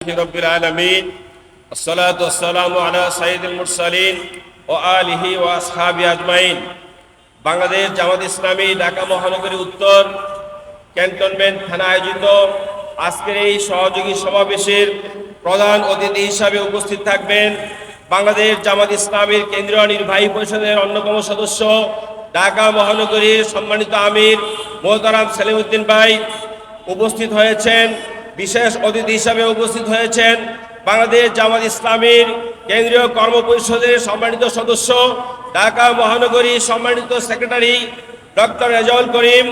রব্বিল আলামিন আসসালাতু ওয়াসসালামু আলা সাইয়্যিদিল মুরসালিন ওয়া আলিহি ওয়া আসহাবিহি আজমাইন। বাংলাদেশ জামাত ইসলামী ঢাকা মহানগরী উত্তর ক্যান্টনমেন্ট থানা আয়োজিত আজকের এই সহযোগী সমাবেশের প্রধান অতিথি হিসাবে উপস্থিত থাকবেন বাংলাদেশ জামাত ইসলামীর কেন্দ্রীয় নির্বাহী পরিষদের অন্যতম সদস্য ঢাকা মহানগরীর সম্মানিত আমির মোহতারাম সেলিমউদ্দিন ভাই। উপস্থিত হয়েছেন বিশেষ অতিথি হিসাবে উপস্থিত হয়েছেন বাংলাদেশ জামাত ইসলামীর কেন্দ্রীয় কর্ম পরিষদের সম্মানিত সদস্য ঢাকা মহানগরী সম্মানিত সেক্রেটারি ডক্টর রেজাউল করিম।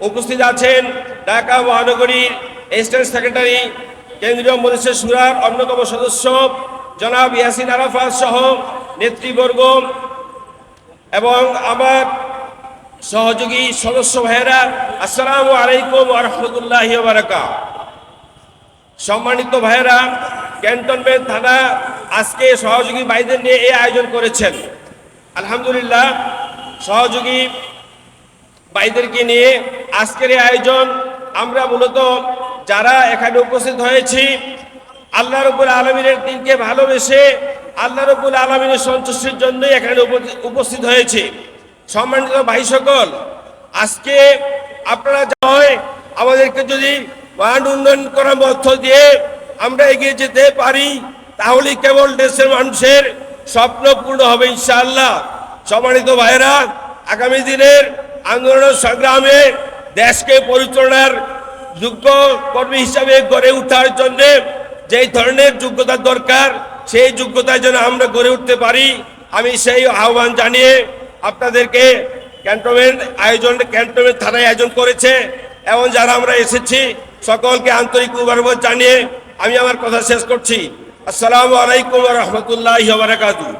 উপস্থিত আছেন ঢাকা মহানগরীর অ্যাসিস্ট্যান্ট সেক্রেটারি কেন্দ্রীয় মজলিসে শুরার অন্যতম সদস্য জনাব ইয়াসিন আরাফাত সহ নেতৃবর্গ এবং আমার সহযোগী সদস্য ভাইয়েরা, আসসালামু আলাইকুম ওয়া রাহমাতুল্লাহি ওয়া বারাকাতুহু। সম্মানিত ভাইয়েরা, ক্যান্টনমেন্ট থানা আজকে সহযোগী ভাইদের নিয়ে এই আয়োজন করেছেন। আলহামদুলিল্লাহ, সহযোগী ভাইদেরকে নিয়ে আজকের এই আয়োজন। আমরা মূলত যারা এখানে উপস্থিত হয়েছি আল্লাহ রাব্বুল আলামিনের দিনকে ভালোবেসে আল্লাহ রাব্বুল আলামিনের সন্তুষ্টির জন্যই এখানে উপস্থিত হয়েছি। সম্মানিত ভাই সকল, আজকে আপনারা হয় আমাদেরকে যদি মান উন্নয়ন করার মধ্য দিয়ে আমরা এগিয়ে যেতে পারি তাহলে কেবল দেশের মানুষের স্বপ্ন পূর্ণ হবে ইনশাআল্লাহ। সম্মানিত ভাইয়েরা, আগামী দিনের আন্দোলন সংগ্রামে দেশকে পরিচালনার যোগ্য কর্মী হিসাবে গড়ে ওঠার জন্য যেই ধরনের যোগ্যতা দরকার সেই যোগ্যতায় যেন আমরা গড়ে উঠতে পারি, আমি সেই আহ্বান জানিয়ে আপনাদেরকে ক্যান্টনমেন্ট থানায় আয়োজন করেছে এবং যারা আমরা এসেছি সকলকে আন্তরিক মুবারকবাদ জানিয়ে আমি আমার কথা শেষ করছি। আসসালামু আলাইকুম ওয়া রাহমাতুল্লাহি ওয়া বারাকাতুহু।